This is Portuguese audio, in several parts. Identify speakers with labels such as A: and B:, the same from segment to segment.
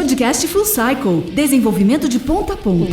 A: Podcast Full Cycle, desenvolvimento de ponta a ponta.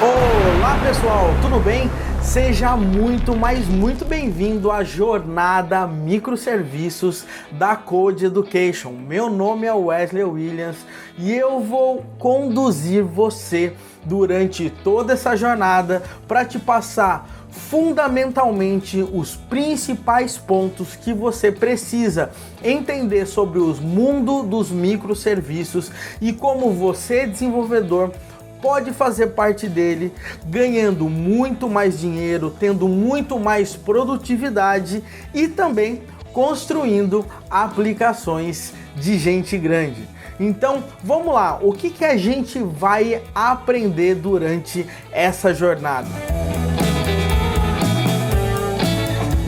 B: Olá pessoal, tudo bem? Seja muito bem-vindo à jornada microserviços da Code Education. Meu nome é Wesley Williams e eu vou conduzir você durante toda essa jornada para te passar fundamentalmente os principais pontos que você precisa entender sobre o mundo dos microserviços e como você, desenvolvedor, pode fazer parte dele, ganhando muito mais dinheiro, tendo muito mais produtividade e também construindo aplicações de gente grande. Então, vamos lá, o que a gente vai aprender durante essa jornada?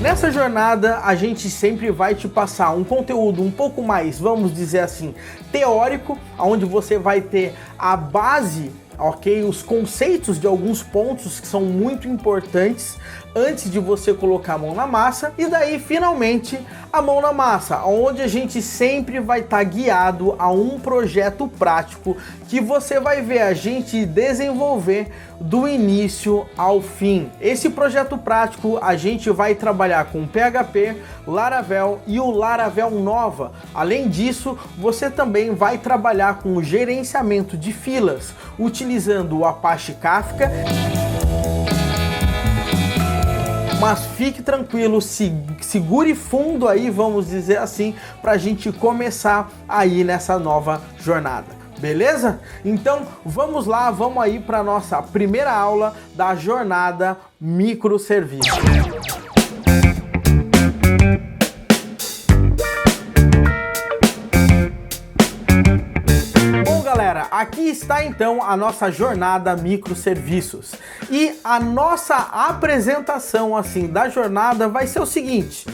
B: Nessa jornada, a gente sempre vai te passar um conteúdo um pouco mais, vamos dizer assim, teórico, onde você vai ter a base, ok? Os conceitos de alguns pontos que são muito importantes antes de você colocar a mão na massa, e daí finalmente a mão na massa, onde a gente sempre vai estar guiado a um projeto prático que você vai ver a gente desenvolver do início ao fim. Esse projeto prático a gente vai trabalhar com PHP, Laravel e o Laravel Nova. Além disso, você também vai trabalhar com o gerenciamento de filas, utilizando o Apache Kafka. Mas fique tranquilo, segure fundo aí, vamos dizer assim, para a gente começar aí nessa nova jornada. Beleza? Então vamos lá, vamos aí para nossa primeira aula da jornada microserviço. Aqui está então a nossa jornada microserviços e a nossa apresentação assim da jornada vai ser o seguinte: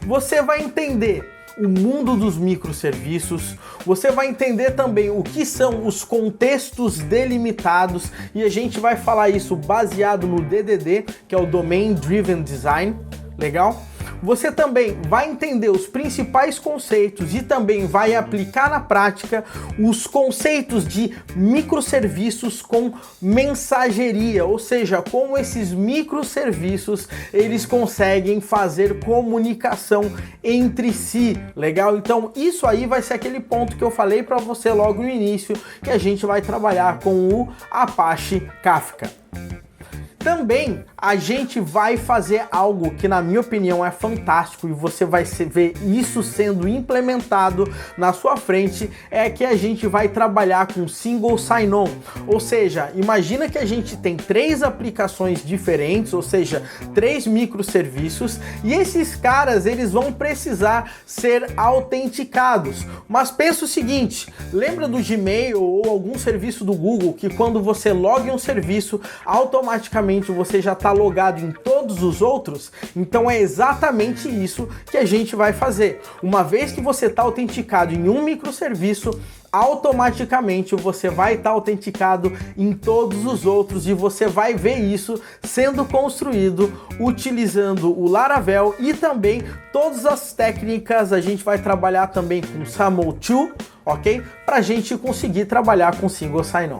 B: você vai entender o mundo dos microserviços, você vai entender também o que são os contextos delimitados e a gente vai falar isso baseado no DDD, que é o Domain Driven Design, legal? Você também vai entender os principais conceitos e também vai aplicar na prática os conceitos de microserviços com mensageria, ou seja, como esses microserviços eles conseguem fazer comunicação entre si, legal? Então isso aí vai ser aquele ponto que eu falei para você logo no início, que a gente vai trabalhar com o Apache Kafka. Também a gente vai fazer algo que na minha opinião é fantástico e você vai ver isso sendo implementado na sua frente, é que a gente vai trabalhar com Single Sign-On, ou seja, imagina que a gente tem 3 aplicações diferentes, ou seja, 3 microserviços e esses caras eles vão precisar ser autenticados, mas pensa o seguinte, lembra do Gmail ou algum serviço do Google que quando você loga em um serviço, automaticamente você já está logado em todos os outros? Então é exatamente isso que a gente vai fazer. Uma vez que você está autenticado em um microserviço, automaticamente você vai estar autenticado em todos os outros e você vai ver isso sendo construído utilizando o Laravel e também todas as técnicas. A gente vai trabalhar também com SAML2, ok? Para a gente conseguir trabalhar com Single Sign-On.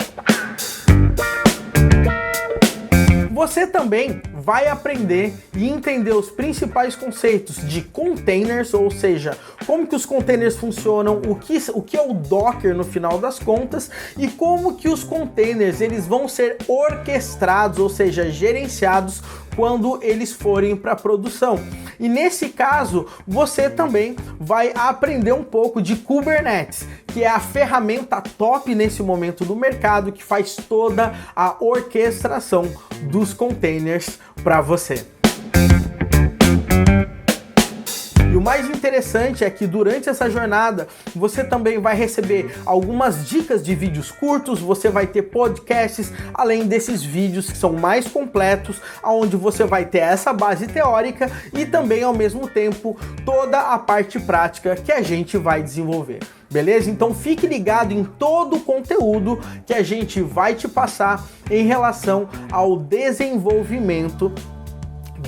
B: Você também vai aprender e entender os principais conceitos de containers, ou seja, como que os containers funcionam, o que é o Docker no final das contas e como que os containers eles vão ser orquestrados, ou seja, gerenciados quando eles forem para produção. E nesse caso, você também vai aprender um pouco de Kubernetes, que é a ferramenta top nesse momento do mercado que faz toda a orquestração dos containers para você. E o mais interessante é que durante essa jornada você também vai receber algumas dicas de vídeos curtos, você vai ter podcasts, além desses vídeos que são mais completos, onde você vai ter essa base teórica e também ao mesmo tempo toda a parte prática que a gente vai desenvolver. beleza? Então fique ligado em todo o conteúdo que a gente vai te passar em relação ao desenvolvimento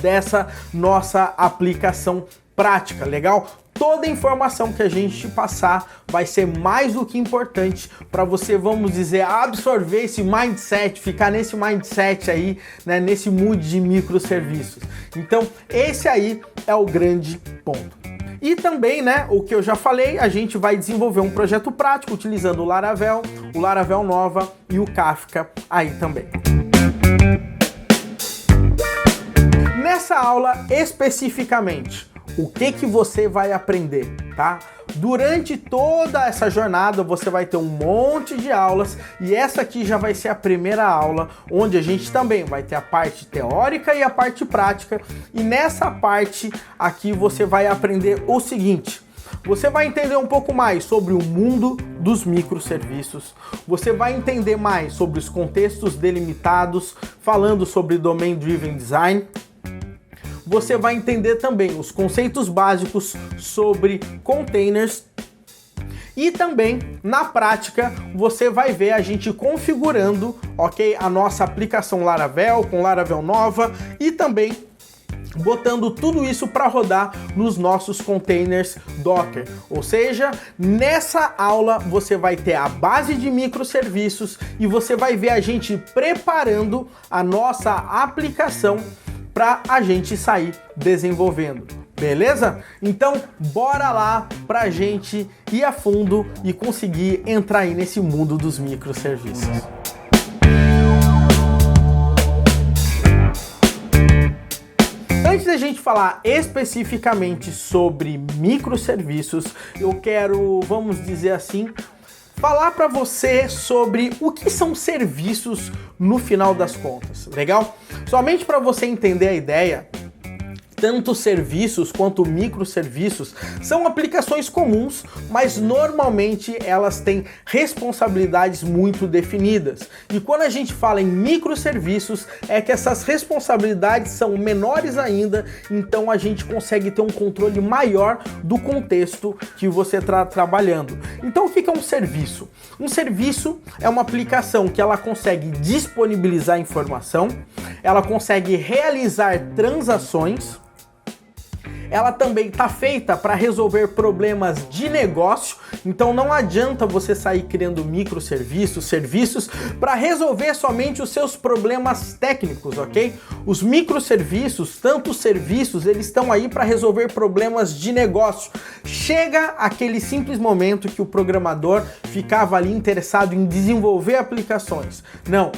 B: dessa nossa aplicação prática, legal? Toda a informação que a gente te passar vai ser mais do que importante para você, vamos dizer, absorver esse mindset, ficar nesse mindset aí, né, nesse mood de microserviços. Então, esse aí é o grande ponto. E também, né, o que eu já falei, a gente vai desenvolver um projeto prático utilizando o Laravel Nova e o Kafka aí também. Nessa aula especificamente, o que você vai aprender, tá? Durante toda essa jornada você vai ter um monte de aulas e essa aqui já vai ser a primeira aula, onde a gente também vai ter a parte teórica e a parte prática. E nessa parte aqui você vai aprender o seguinte: você vai entender um pouco mais sobre o mundo dos microserviços, você vai entender mais sobre os contextos delimitados, falando sobre Domain Driven Design. Você vai entender também os conceitos básicos sobre containers e também, na prática, você vai ver a gente configurando, ok, a nossa aplicação Laravel com Laravel Nova e também botando tudo isso para rodar nos nossos containers Docker. Ou seja, nessa aula você vai ter a base de microserviços e você vai ver a gente preparando a nossa aplicação para a gente sair desenvolvendo, beleza? Então, bora lá pra gente ir a fundo e conseguir entrar aí nesse mundo dos microserviços. Antes da gente falar especificamente sobre microserviços, eu quero, vamos dizer assim, falar para você sobre o que são serviços no final das contas, legal? Somente para você entender a ideia, tanto serviços quanto microserviços são aplicações comuns, mas normalmente elas têm responsabilidades muito definidas. E quando a gente fala em microserviços, é que essas responsabilidades são menores ainda, então a gente consegue ter um controle maior do contexto que você está trabalhando. Então o que é um serviço? Um serviço é uma aplicação que ela consegue disponibilizar informação, ela consegue realizar transações, ela também está feita para resolver problemas de negócio, então não adianta você sair criando microserviços, serviços para resolver somente os seus problemas técnicos, ok? Os microserviços, tanto os serviços, eles estão aí para resolver problemas de negócio. Chega aquele simples momento que o programador ficava ali interessado em desenvolver aplicações. Não.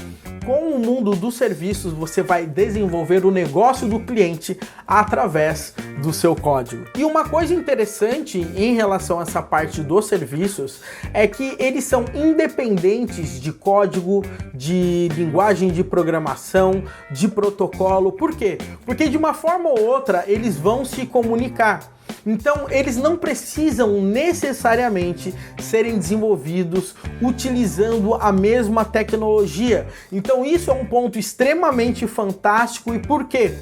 B: Com o mundo dos serviços, você vai desenvolver o negócio do cliente através do seu código. E uma coisa interessante em relação a essa parte dos serviços é que eles são independentes de código, de linguagem de programação, de protocolo. Por quê? Porque de uma forma ou outra eles vão se comunicar. Então, eles não precisam necessariamente serem desenvolvidos utilizando a mesma tecnologia. Então, isso é um ponto extremamente fantástico. E por quê?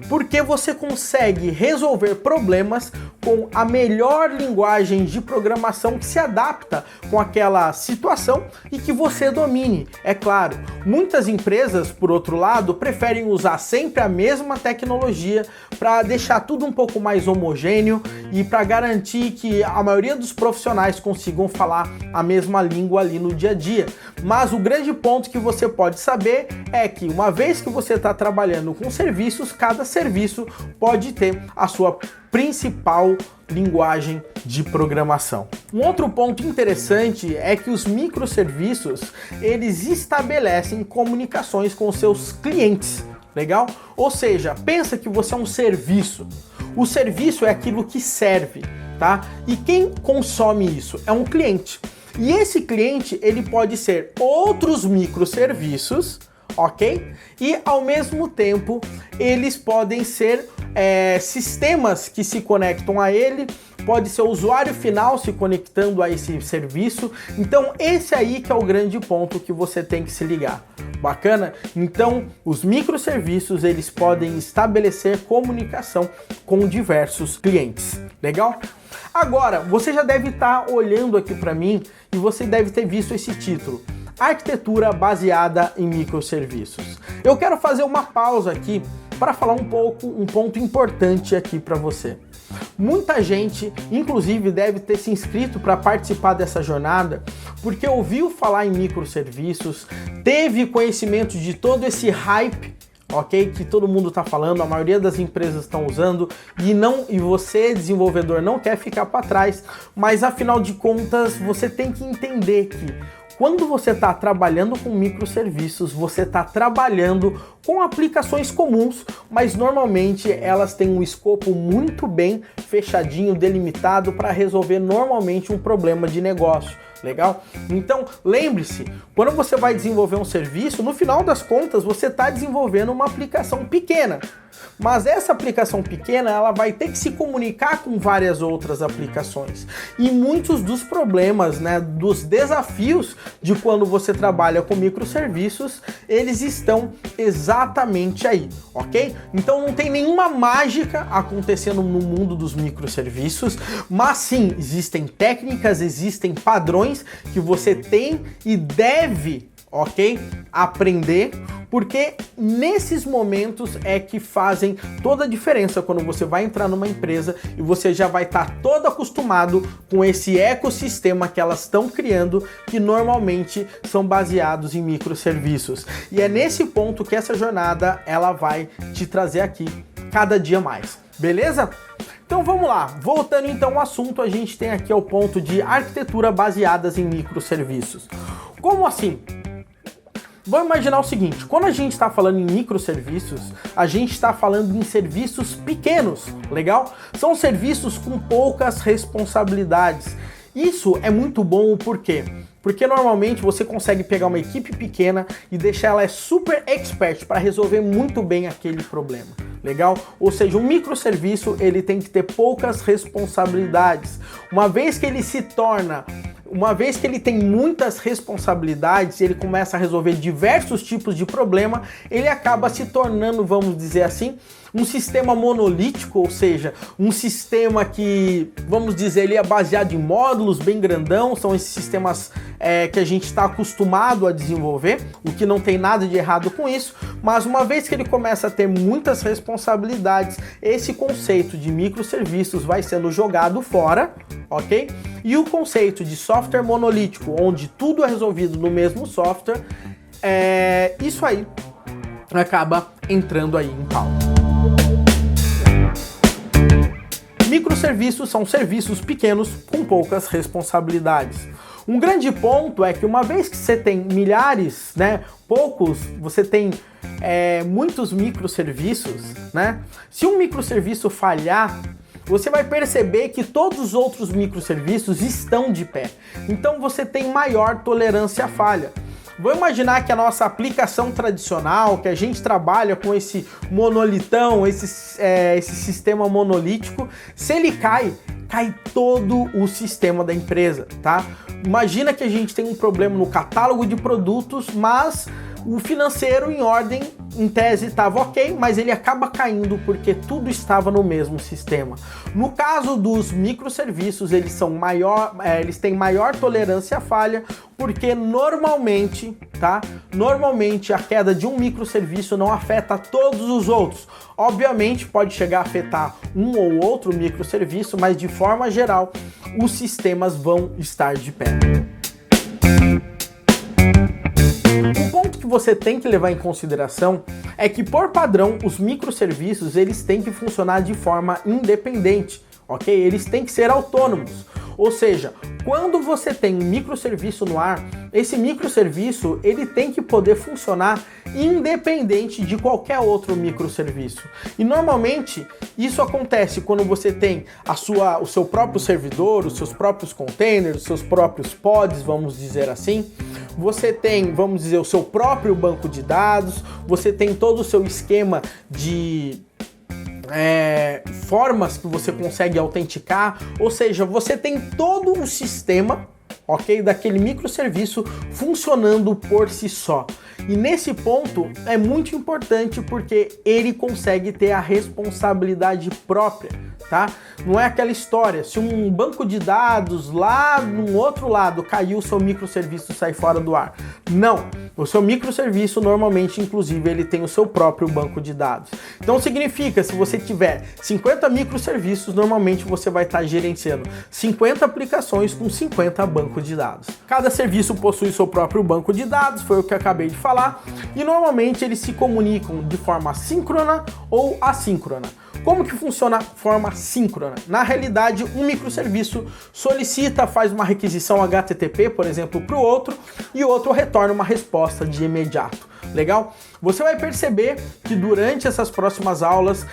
B: Porque você consegue resolver problemas com a melhor linguagem de programação que se adapta com aquela situação e que você domine. É claro, muitas empresas, por outro lado, preferem usar sempre a mesma tecnologia para deixar tudo um pouco mais homogêneo e para garantir que a maioria dos profissionais consigam falar a mesma língua ali no dia a dia. Mas o grande ponto que você pode saber é que uma vez que você está trabalhando com serviços, cada serviço pode ter a sua principal linguagem de programação. Um outro ponto interessante é que os microserviços, eles estabelecem comunicações com seus clientes, legal? Ou seja, pensa que você é um serviço. O serviço é aquilo que serve, tá? E quem consome isso é um cliente. E esse cliente, ele pode ser outros microserviços, ok? E ao mesmo tempo, eles podem ser sistemas que se conectam a ele, pode ser o usuário final se conectando a esse serviço. Então esse aí que é o grande ponto que você tem que se ligar. Bacana? Então os microserviços, eles podem estabelecer comunicação com diversos clientes. Legal? Agora, você já deve estar olhando aqui para mim e você deve ter visto esse título: Arquitetura baseada em microserviços. Eu quero fazer uma pausa aqui para falar um ponto importante aqui para você. Muita gente, inclusive, deve ter se inscrito para participar dessa jornada porque ouviu falar em microserviços, teve conhecimento de todo esse hype, ok? Que todo mundo está falando, a maioria das empresas estão usando e você, desenvolvedor, não quer ficar para trás, mas afinal de contas você tem que entender que quando você está trabalhando com microserviços, você está trabalhando com aplicações comuns, mas normalmente elas têm um escopo muito bem fechadinho, delimitado para resolver normalmente um problema de negócio. Legal? Então, lembre-se, quando você vai desenvolver um serviço, no final das contas, você está desenvolvendo uma aplicação pequena. Mas essa aplicação pequena, ela vai ter que se comunicar com várias outras aplicações. E muitos dos problemas, né, dos desafios de quando você trabalha com microserviços, eles estão exatamente aí, ok? Então não tem nenhuma mágica acontecendo no mundo dos microserviços, mas sim, existem técnicas, existem padrões que você tem e deve, ok, aprender, porque nesses momentos é que fazem toda a diferença quando você vai entrar numa empresa e você já vai estar todo acostumado com esse ecossistema que elas estão criando, que normalmente são baseados em microserviços. E é nesse ponto que essa jornada ela vai te trazer aqui cada dia mais, beleza? Então vamos lá, voltando então ao assunto, a gente tem aqui o ponto de arquitetura baseadas em microserviços. Como assim? Vamos imaginar o seguinte: quando a gente está falando em microserviços, a gente está falando em serviços pequenos, legal? São serviços com poucas responsabilidades. Isso é muito bom, por quê? Porque normalmente você consegue pegar uma equipe pequena e deixar ela super expert para resolver muito bem aquele problema. Legal? Ou seja, um microserviço ele tem que ter poucas responsabilidades. Uma vez que ele tem muitas responsabilidades, ele começa a resolver diversos tipos de problema, ele acaba se tornando, vamos dizer assim, um sistema monolítico, ou seja, um sistema que, vamos dizer, ele é baseado em módulos bem grandão, são esses sistemas que a gente está acostumado a desenvolver, o que não tem nada de errado com isso, mas uma vez que ele começa a ter muitas responsabilidades, esse conceito de microserviços vai sendo jogado fora, ok? E o conceito de software monolítico, onde tudo é resolvido no mesmo software, isso aí acaba entrando aí em pauta. Microserviços são serviços pequenos com poucas responsabilidades. Um grande ponto é que uma vez que você tem milhares, você tem muitos microserviços, se um microserviço falhar, você vai perceber que todos os outros microserviços estão de pé. Então você tem maior tolerância à falha. Vou imaginar que a nossa aplicação tradicional, que a gente trabalha com esse monolitão, esse sistema monolítico, se ele cai todo o sistema da empresa, tá? Imagina que a gente tem um problema no catálogo de produtos, mas o financeiro em ordem, em tese, estava ok, mas ele acaba caindo porque tudo estava no mesmo sistema. No caso dos microserviços, eles têm maior tolerância à falha, porque normalmente a queda de um microserviço não afeta todos os outros. Obviamente pode chegar a afetar um ou outro microserviço, mas de forma geral, os sistemas vão estar de pé. Um ponto que você tem que levar em consideração é que, por padrão, os microserviços eles têm que funcionar de forma independente, ok? Eles têm que ser autônomos. Ou seja, quando você tem um microserviço no ar, esse microserviço ele tem que poder funcionar independente de qualquer outro microserviço. E normalmente isso acontece quando você tem o seu próprio servidor, os seus próprios containers, os seus próprios pods, vamos dizer assim. Você tem, vamos dizer, o seu próprio banco de dados, você tem todo o seu esquema de formas que você consegue autenticar, ou seja, você tem todo um sistema, ok? Daquele microserviço funcionando por si só. E nesse ponto é muito importante porque ele consegue ter a responsabilidade própria, tá? Não é aquela história, se um banco de dados lá no outro lado caiu, o seu microserviço sai fora do ar. Não, o seu microserviço normalmente, inclusive, ele tem o seu próprio banco de dados. Então significa, se você tiver 50 microserviços, normalmente você vai estar gerenciando 50 aplicações com 50 bancos de dados. Cada serviço possui seu próprio banco de dados, foi o que eu acabei de falar, e normalmente eles se comunicam de forma síncrona ou assíncrona. Como que funciona a forma síncrona? Na realidade, um microserviço solicita, faz uma requisição HTTP, por exemplo, para o outro, e o outro retorna uma resposta de imediato. Legal? Você vai perceber que durante essas próximas aulas,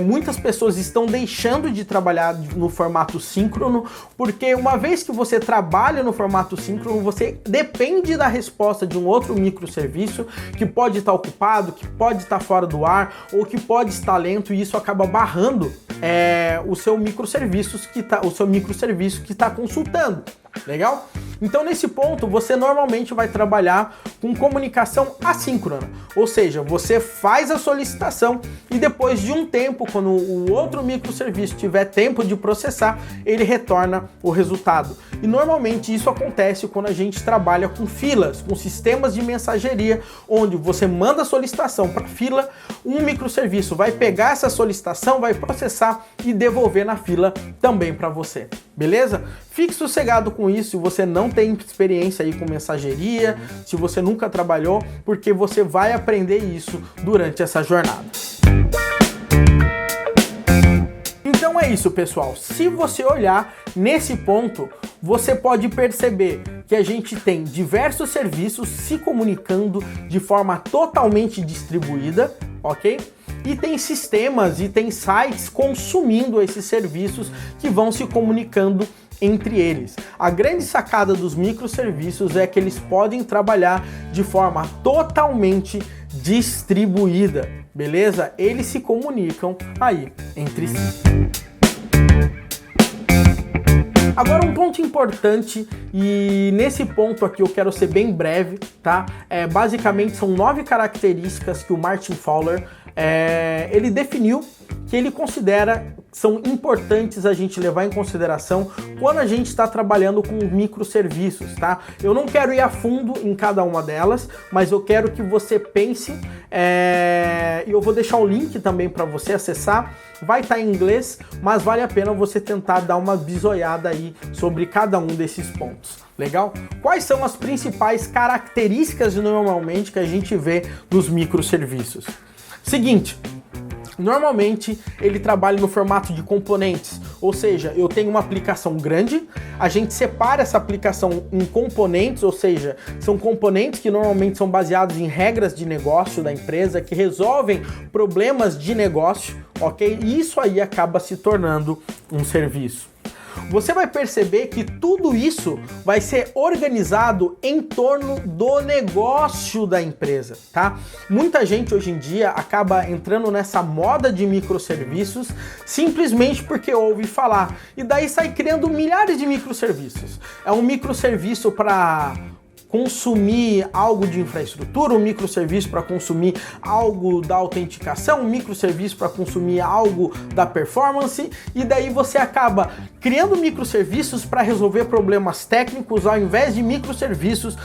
B: muitas pessoas estão deixando de trabalhar no formato síncrono, porque uma vez que você trabalha no formato síncrono, você depende da resposta de um outro microserviço que pode estar ocupado, que pode estar fora do ar, ou que pode estar lento, e isso acaba barrando o seu microserviço que está consultando. Legal? Então nesse ponto você normalmente vai trabalhar com comunicação assíncrona, ou seja, você faz a solicitação e depois de um tempo, quando o outro microserviço tiver tempo de processar, ele retorna o resultado. E normalmente isso acontece quando a gente trabalha com filas, com sistemas de mensageria, onde você manda a solicitação para a fila, um microserviço vai pegar essa solicitação, vai processar e devolver na fila também para você. Beleza? Fique sossegado com isso se você não tem experiência aí com mensageria, se você nunca trabalhou, porque você vai aprender isso durante essa jornada. Então é isso, pessoal. Se você olhar nesse ponto, você pode perceber que a gente tem diversos serviços se comunicando de forma totalmente distribuída, ok? E tem sistemas e tem sites consumindo esses serviços que vão se comunicando entre eles. A grande sacada dos microserviços é que eles podem trabalhar de forma totalmente distribuída, beleza? Eles se comunicam aí entre si. Agora um ponto importante, e nesse ponto aqui eu quero ser bem breve, tá? Basicamente são 9 características que o Martin Fowler ele definiu que ele considera são importantes a gente levar em consideração quando a gente está trabalhando com microserviços, tá? Eu não quero ir a fundo em cada uma delas, mas eu quero que você pense, e eu vou deixar o link também para você acessar, vai estar em inglês, mas vale a pena você tentar dar uma bisoiada aí sobre cada um desses pontos. Legal? Quais são as principais características normalmente que a gente vê nos microserviços? Seguinte, normalmente ele trabalha no formato de componentes, ou seja, eu tenho uma aplicação grande, a gente separa essa aplicação em componentes, ou seja, são componentes que normalmente são baseados em regras de negócio da empresa, que resolvem problemas de negócio, ok? E isso aí acaba se tornando um serviço. Você vai perceber que tudo isso vai ser organizado em torno do negócio da empresa, tá? Muita gente hoje em dia acaba entrando nessa moda de microserviços simplesmente porque ouve falar e daí sai criando milhares de microserviços. É um microserviço para consumir algo de infraestrutura, um microserviço para consumir algo da autenticação, um microserviço para consumir algo da performance, e daí você acaba criando microserviços para resolver problemas técnicos ao invés de microserviços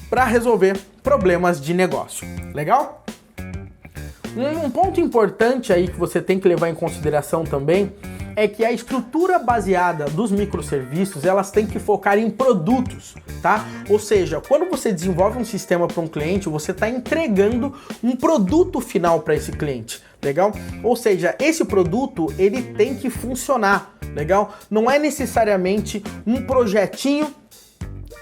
B: para resolver problemas de negócio. Legal? Um ponto importante aí que você tem que levar em consideração também é que a estrutura baseada dos microserviços, elas têm que focar em produtos, tá? Ou seja, quando você desenvolve um sistema para um cliente, você está entregando um produto final para esse cliente, legal? Ou seja, esse produto, ele tem que funcionar, legal? Não é necessariamente um projetinho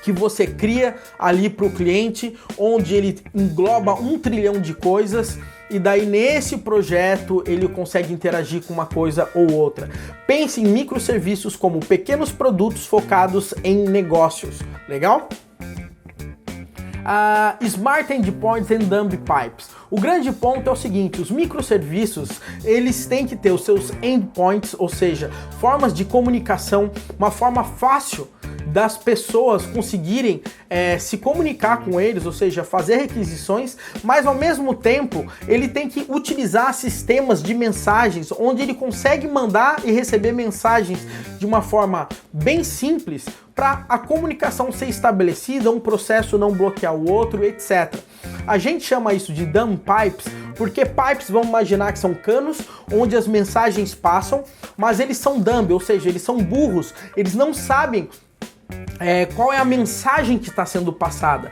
B: que você cria ali para o cliente, onde ele engloba 1 trilhão de coisas, e daí nesse projeto ele consegue interagir com uma coisa ou outra. Pense em microserviços como pequenos produtos focados em negócios, legal? Smart Endpoints and Dumb Pipes. O grande ponto é o seguinte, os microserviços, eles têm que ter os seus endpoints, ou seja, formas de comunicação, uma forma fácil das pessoas conseguirem se comunicar com eles, ou seja, fazer requisições, mas ao mesmo tempo ele tem que utilizar sistemas de mensagens onde ele consegue mandar e receber mensagens de uma forma bem simples para a comunicação ser estabelecida, um processo não bloquear o outro, etc. A gente chama isso de dumb pipes, porque pipes, vamos imaginar que são canos onde as mensagens passam, mas eles são dumb, ou seja, eles são burros, eles não sabem qual é a mensagem que está sendo passada.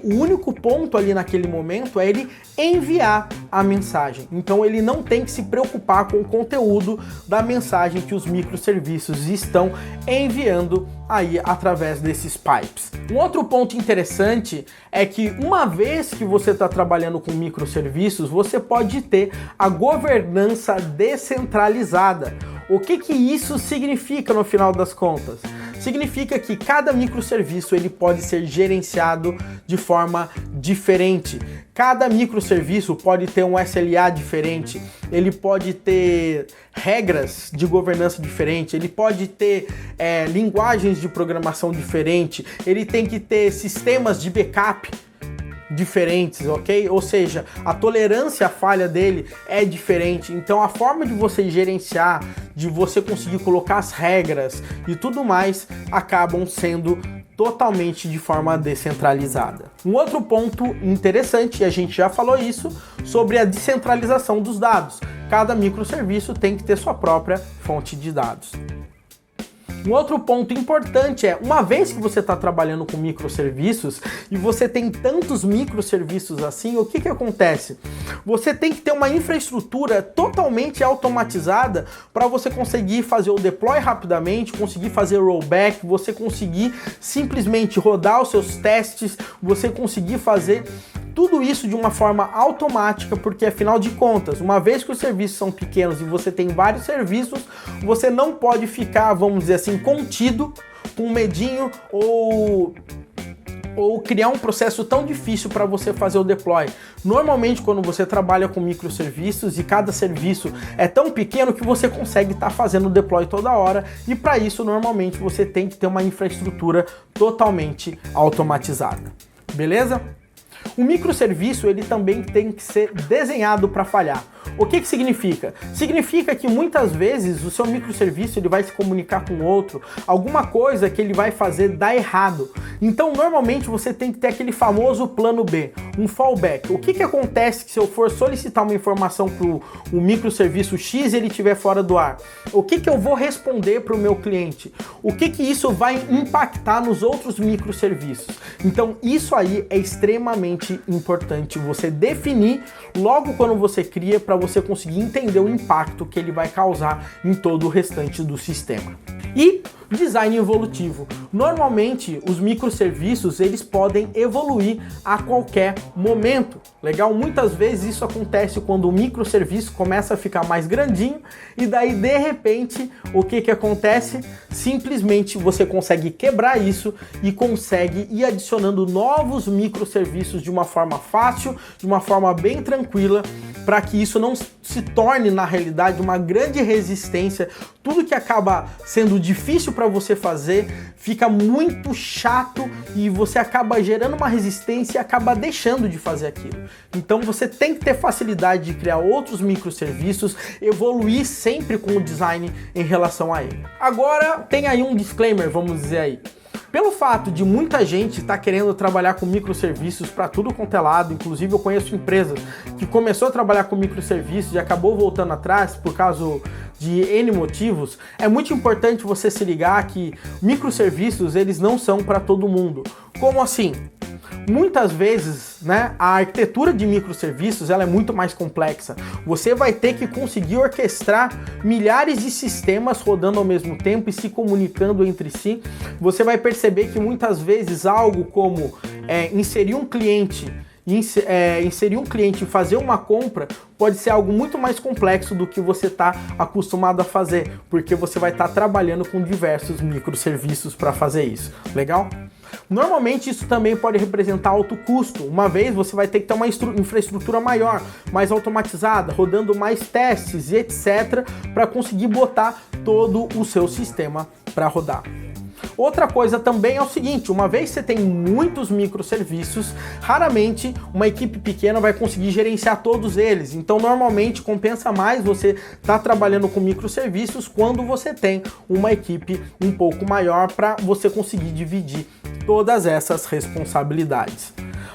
B: O único ponto ali naquele momento é ele enviar a mensagem. Então ele não tem que se preocupar com o conteúdo da mensagem que os microserviços estão enviando aí através desses pipes. Um outro ponto interessante é que uma vez que você está trabalhando com microserviços, você pode ter a governança descentralizada. O que isso significa no final das contas? Significa que cada microserviço ele pode ser gerenciado de forma diferente. Cada microserviço pode ter um SLA diferente, ele pode ter regras de governança diferente, ele pode ter linguagens de programação diferente, ele tem que ter sistemas de backup diferentes, ok? Ou seja, a tolerância à falha dele é diferente. Então a forma de você gerenciar, de você conseguir colocar as regras e tudo mais, acabam sendo totalmente de forma descentralizada. Um outro ponto interessante, e a gente já falou isso, sobre a descentralização dos dados. Cada microserviço tem que ter sua própria fonte de dados. Um outro ponto importante é, uma vez que você está trabalhando com microserviços e você tem tantos microserviços assim, o que acontece? Você tem que ter uma infraestrutura totalmente automatizada para você conseguir fazer o deploy rapidamente, conseguir fazer rollback, você conseguir simplesmente rodar os seus testes, você conseguir fazer tudo isso de uma forma automática, porque afinal de contas, uma vez que os serviços são pequenos e você tem vários serviços, você não pode ficar, vamos dizer assim, contido, com medinho ou criar um processo tão difícil para você fazer o deploy. Normalmente, quando você trabalha com microserviços e cada serviço é tão pequeno que você consegue estar fazendo o deploy toda hora, e para isso, normalmente, você tem que ter uma infraestrutura totalmente automatizada. Beleza? O microserviço ele também tem que ser desenhado para falhar. O que significa? Significa que muitas vezes o seu microserviço ele vai se comunicar com outro, alguma coisa que ele vai fazer dá errado. Então normalmente você tem que ter aquele famoso plano B, um fallback. O que acontece se eu for solicitar uma informação para o microserviço X e ele estiver fora do ar? O que eu vou responder para o meu cliente? O que isso vai impactar nos outros microserviços? Então isso aí é extremamente importante você definir logo quando você cria, para você conseguir entender o impacto que ele vai causar em todo o restante do sistema. E design evolutivo. Normalmente os microserviços eles podem evoluir a qualquer momento. Legal? Muitas vezes isso acontece quando o microserviço começa a ficar mais grandinho e daí de repente o que acontece? Simplesmente você consegue quebrar isso e consegue ir adicionando novos microserviços de uma forma fácil, de uma forma bem tranquila, para que isso não se torne na realidade uma grande resistência. Tudo que acaba sendo difícil para você fazer fica muito chato e você acaba gerando uma resistência e acaba deixando de fazer aquilo. Então você tem que ter facilidade de criar outros microserviços, evoluir sempre com o design em relação a ele. Agora tem aí um disclaimer, vamos dizer aí. Pelo fato de muita gente estar querendo trabalhar com microserviços para tudo quanto é lado, inclusive eu conheço empresas que começou a trabalhar com microserviços e acabou voltando atrás por causa de N motivos, é muito importante você se ligar que microserviços eles não são para todo mundo. Como assim? Muitas vezes, né, a arquitetura de microserviços ela é muito mais complexa. Você vai ter que conseguir orquestrar milhares de sistemas rodando ao mesmo tempo e se comunicando entre si. Você vai perceber que muitas vezes algo como inserir um cliente e fazer uma compra pode ser algo muito mais complexo do que você está acostumado a fazer, porque você vai estar trabalhando com diversos microserviços para fazer isso. Legal? Normalmente isso também pode representar alto custo, uma vez você vai ter que ter uma infraestrutura maior, mais automatizada, rodando mais testes e etc, para conseguir botar todo o seu sistema para rodar. Outra coisa também é o seguinte, uma vez que você tem muitos microserviços, raramente uma equipe pequena vai conseguir gerenciar todos eles. Então, normalmente, compensa mais você estar trabalhando com microserviços quando você tem uma equipe um pouco maior para você conseguir dividir todas essas responsabilidades,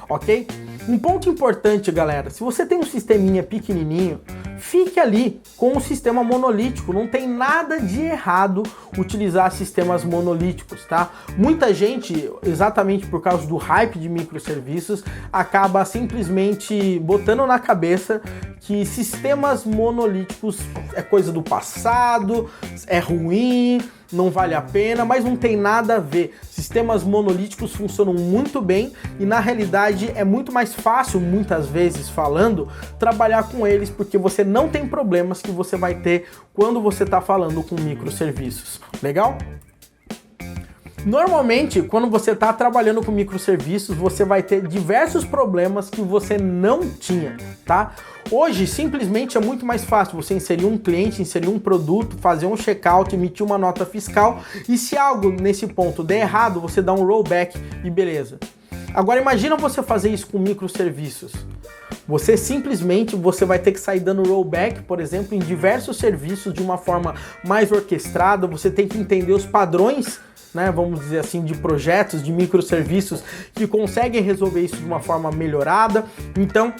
B: ok? Um ponto importante, galera, se você tem um sisteminha pequenininho, fique ali com um sistema monolítico, não tem nada de errado utilizar sistemas monolíticos, tá? Muita gente, exatamente por causa do hype de microserviços, acaba simplesmente botando na cabeça que sistemas monolíticos é coisa do passado, é ruim, não vale a pena, mas não tem nada a ver. Sistemas monolíticos funcionam muito bem e na realidade é muito mais fácil, muitas vezes falando, trabalhar com eles porque você não tem problemas que você vai ter quando você está falando com microserviços. Legal? Normalmente, quando você está trabalhando com microserviços, você vai ter diversos problemas que você não tinha, tá? Hoje, simplesmente é muito mais fácil você inserir um cliente, inserir um produto, fazer um checkout, emitir uma nota fiscal e se algo nesse ponto der errado, você dá um rollback e beleza. Agora imagina você fazer isso com microserviços. Você vai ter que sair dando rollback, por exemplo, em diversos serviços de uma forma mais orquestrada, você tem que entender os padrões, né, vamos dizer assim, de projetos, de microserviços que conseguem resolver isso de uma forma melhorada. Então,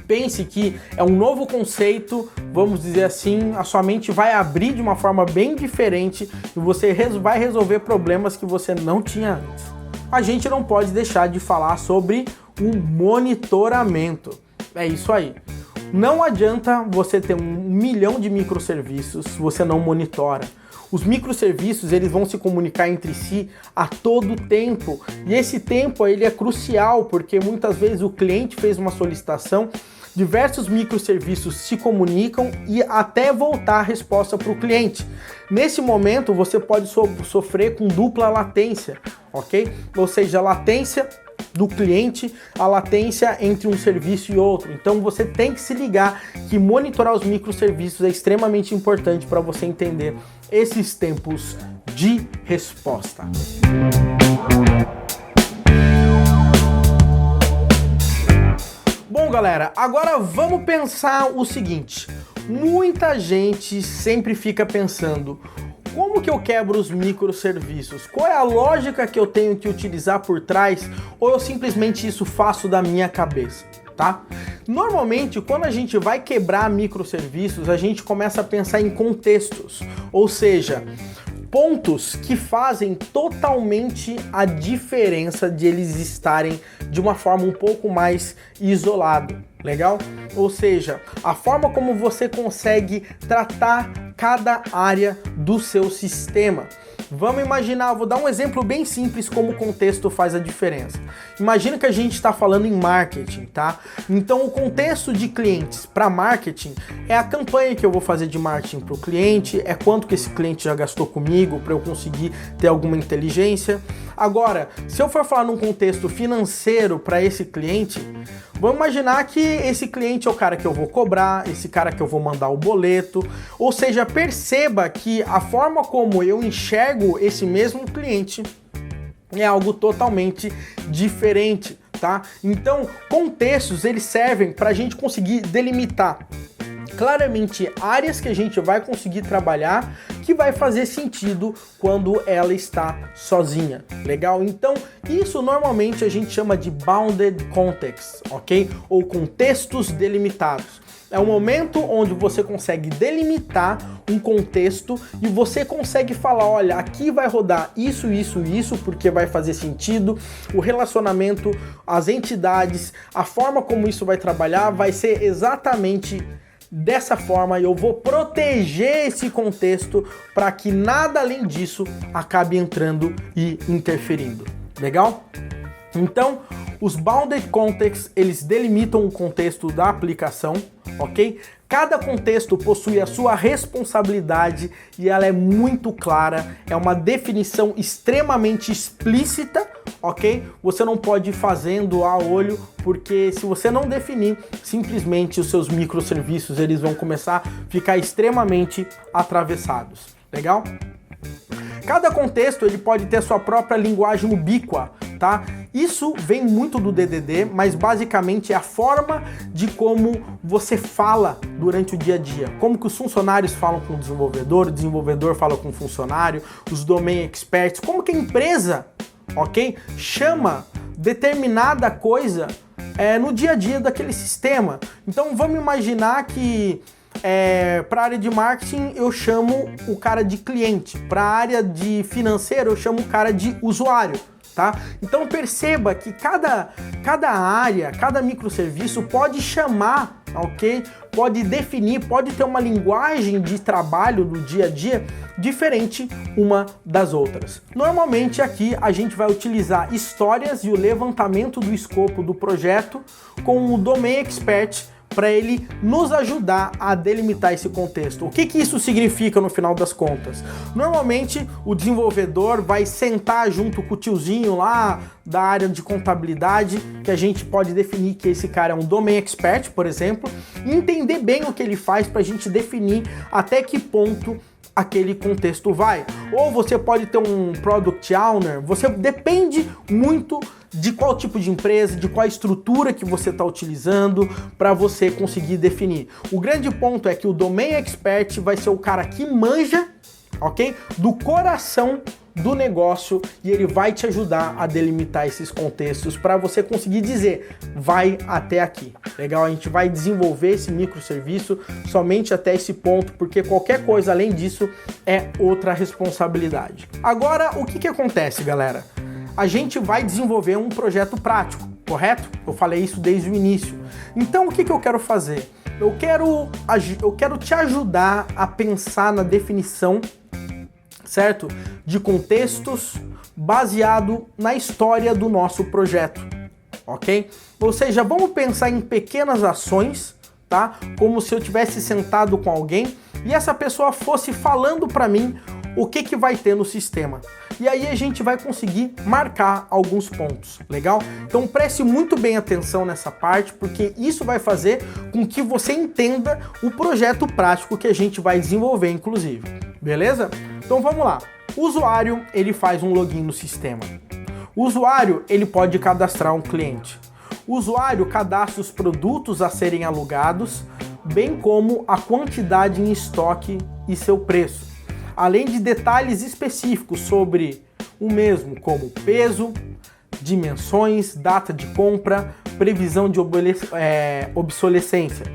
B: pense que é um novo conceito, vamos dizer assim, a sua mente vai abrir de uma forma bem diferente e você vai resolver problemas que você não tinha antes. A gente não pode deixar de falar sobre o monitoramento. É isso aí. Não adianta você ter 1 milhão de microserviços se você não monitora. Os microserviços, eles vão se comunicar entre si a todo tempo. E esse tempo, ele é crucial, porque muitas vezes o cliente fez uma solicitação, diversos microserviços se comunicam e até voltar a resposta para o cliente. Nesse momento, você pode sofrer com dupla latência, ok? Ou seja, a latência do cliente, a latência entre um serviço e outro. Então você tem que se ligar que monitorar os microserviços é extremamente importante para você entender esses tempos de resposta. Bom, galera, agora vamos pensar o seguinte. Muita gente sempre fica pensando: como que eu quebro os microserviços? Qual é a lógica que eu tenho que utilizar por trás? Ou eu simplesmente isso faço da minha cabeça, tá? Normalmente, quando a gente vai quebrar microserviços, a gente começa a pensar em contextos, ou seja, pontos que fazem totalmente a diferença de eles estarem de uma forma um pouco mais isolado, legal? Ou seja, a forma como você consegue tratar cada área do seu sistema. Vamos imaginar, vou dar um exemplo bem simples como o contexto faz a diferença. Imagina que a gente está falando em marketing, tá? Então o contexto de clientes para marketing é a campanha que eu vou fazer de marketing para o cliente, é quanto que esse cliente já gastou comigo para eu conseguir ter alguma inteligência. Agora, se eu for falar num contexto financeiro para esse cliente, vamos imaginar que esse cliente é o cara que eu vou cobrar, esse cara que eu vou mandar o boleto, ou seja, perceba que a forma como eu enxergo esse mesmo cliente é algo totalmente diferente, tá? Então, contextos, eles servem para a gente conseguir delimitar claramente áreas que a gente vai conseguir trabalhar que vai fazer sentido quando ela está sozinha, legal? Então, isso normalmente a gente chama de bounded context, ok? Ou contextos delimitados. É um momento onde você consegue delimitar um contexto e você consegue falar, olha, aqui vai rodar isso, isso, isso, porque vai fazer sentido, o relacionamento, as entidades, a forma como isso vai trabalhar vai ser exatamente dessa forma. Eu vou proteger esse contexto para que nada além disso acabe entrando e interferindo. Legal? Então, os bounded contexts, eles delimitam o contexto da aplicação, ok? Cada contexto possui a sua responsabilidade e ela é muito clara, é uma definição extremamente explícita, ok? Você não pode ir fazendo a olho, porque se você não definir, simplesmente os seus microserviços eles vão começar a ficar extremamente atravessados, legal? Cada contexto ele pode ter sua própria linguagem ubíqua, tá? Isso vem muito do DDD, mas basicamente é a forma de como você fala durante o dia a dia. Como que os funcionários falam com o desenvolvedor fala com o funcionário, os domain experts, como que a empresa, ok, chama determinada coisa no dia a dia daquele sistema. Então vamos imaginar que para a área de marketing eu chamo o cara de cliente, para a área de financeiro eu chamo o cara de usuário, tá? Então perceba que cada área, cada microserviço pode chamar, ok? Pode definir, pode ter uma linguagem de trabalho do dia a dia diferente uma das outras. Normalmente aqui a gente vai utilizar histórias e o levantamento do escopo do projeto com o Domain Expert para ele nos ajudar a delimitar esse contexto. O que isso significa no final das contas? Normalmente o desenvolvedor vai sentar junto com o tiozinho lá da área de contabilidade, que a gente pode definir que esse cara é um Domain Expert, por exemplo, e entender bem o que ele faz para a gente definir até que ponto aquele contexto vai. Ou você pode ter um Product Owner, você depende muito de qual tipo de empresa, de qual estrutura que você está utilizando para você conseguir definir. O grande ponto é que o Domain Expert vai ser o cara que manja, ok? Do coração do negócio e ele vai te ajudar a delimitar esses contextos para você conseguir dizer, vai até aqui. Legal? A gente vai desenvolver esse microserviço somente até esse ponto, porque qualquer coisa além disso é outra responsabilidade. Agora, o que acontece, galera? A gente vai desenvolver um projeto prático, correto? Eu falei isso desde o início. Então, o que eu quero fazer? Eu quero te ajudar a pensar na definição, certo? De contextos baseado na história do nosso projeto, ok? Ou seja, vamos pensar em pequenas ações, tá? Como se eu tivesse sentado com alguém e essa pessoa fosse falando para mim o que vai ter no sistema. E aí a gente vai conseguir marcar alguns pontos, legal? Então preste muito bem atenção nessa parte, porque isso vai fazer com que você entenda o projeto prático que a gente vai desenvolver, inclusive. Beleza? Então vamos lá. O usuário, ele faz um login no sistema. O usuário, ele pode cadastrar um cliente. O usuário cadastra os produtos a serem alugados, bem como a quantidade em estoque e seu preço, além de detalhes específicos sobre o mesmo, como peso, dimensões, data de compra, previsão de obsolescência.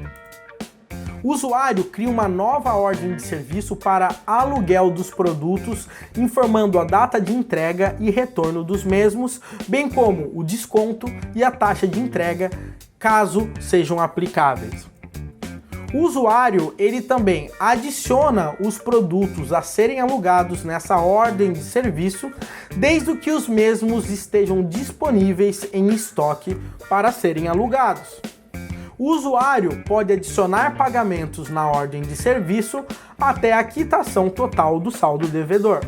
B: O usuário cria uma nova ordem de serviço para aluguel dos produtos, informando a data de entrega e retorno dos mesmos, bem como o desconto e a taxa de entrega, caso sejam aplicáveis. O usuário, ele também adiciona os produtos a serem alugados nessa ordem de serviço, desde que os mesmos estejam disponíveis em estoque para serem alugados. O usuário pode adicionar pagamentos na ordem de serviço até a quitação total do saldo devedor.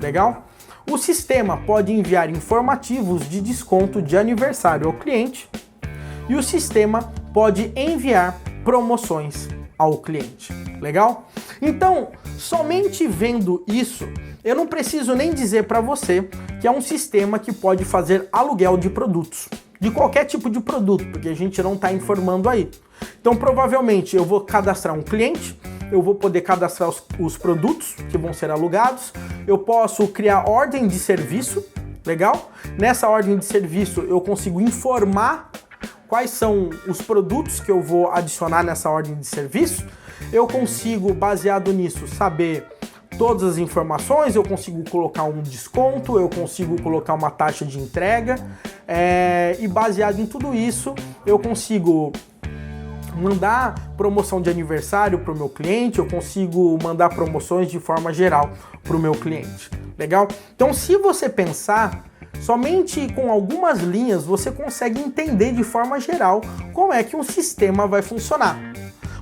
B: Legal? O sistema pode enviar informativos de desconto de aniversário ao cliente e o sistema pode enviar promoções ao cliente. Legal? Então, somente vendo isso, eu não preciso nem dizer para você que é um sistema que pode fazer aluguel de produtos, de qualquer tipo de produto, porque a gente não está informando aí. Então, provavelmente, eu vou cadastrar um cliente, eu vou poder cadastrar os produtos que vão ser alugados, eu posso criar ordem de serviço, legal? Nessa ordem de serviço, eu consigo informar quais são os produtos que eu vou adicionar nessa ordem de serviço, eu consigo, baseado nisso, saber todas as informações, eu consigo colocar um desconto, eu consigo colocar uma taxa de entrega, e baseado em tudo isso, eu consigo mandar promoção de aniversário para o meu cliente, eu consigo mandar promoções de forma geral para o meu cliente. Legal? Então, se você pensar, somente com algumas linhas você consegue entender de forma geral como é que um sistema vai funcionar.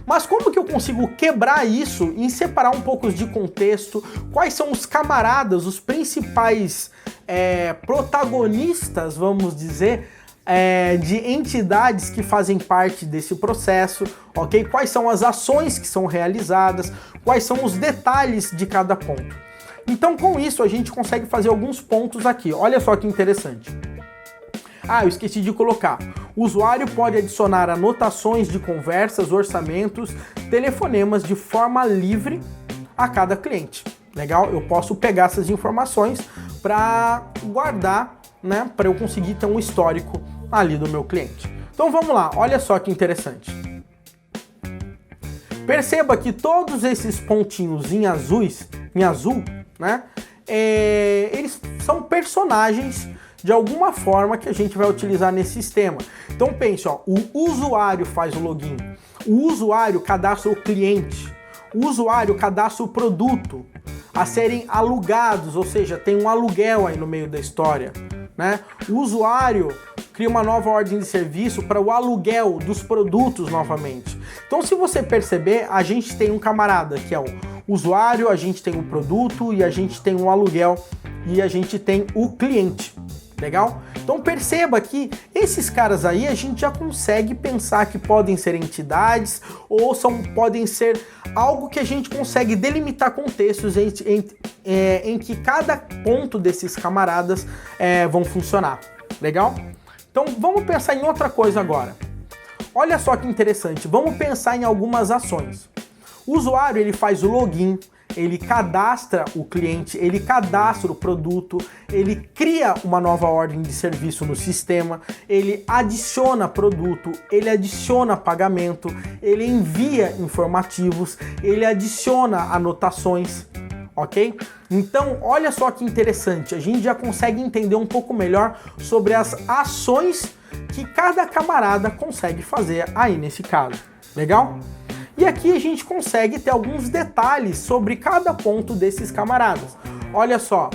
B: Mas como que eu consigo quebrar isso e separar um pouco de contexto? Quais são os camaradas, os principais protagonistas, vamos dizer, de entidades que fazem parte desse processo, ok? Quais são as ações que são realizadas? Quais são os detalhes de cada ponto? Então com isso a gente consegue fazer alguns pontos aqui. Olha só que interessante. Ah, eu esqueci de colocar. O usuário pode adicionar anotações de conversas, orçamentos, telefonemas de forma livre a cada cliente. Legal? Eu posso pegar essas informações para guardar, né, para eu conseguir ter um histórico ali do meu cliente. Então vamos lá, olha só que interessante. Perceba que todos esses pontinhos em azul, né, eles são personagens de alguma forma que a gente vai utilizar nesse sistema. Então pense, ó, o usuário faz o login, o usuário cadastra o cliente, o usuário cadastra o produto a serem alugados, ou seja, tem um aluguel aí no meio da história, né? O usuário cria uma nova ordem de serviço para o aluguel dos produtos novamente. Então, se você perceber, a gente tem um camarada que é o usuário, a gente tem o produto e a gente tem um aluguel e a gente tem o cliente. Legal? Então perceba que esses caras aí a gente já consegue pensar que podem ser entidades ou podem ser algo que a gente consegue delimitar contextos em que cada ponto desses camaradas vão funcionar. Legal? Então vamos pensar em outra coisa agora. Olha só que interessante, vamos pensar em algumas ações. O usuário ele faz o login, ele cadastra o cliente, ele cadastra o produto, ele cria uma nova ordem de serviço no sistema, ele adiciona produto, ele adiciona pagamento, ele envia informativos, ele adiciona anotações, ok? Então, olha só que interessante, a gente já consegue entender um pouco melhor sobre as ações que cada camarada consegue fazer aí nesse caso, legal? E aqui a gente consegue ter alguns detalhes sobre cada ponto desses camaradas. Olha só,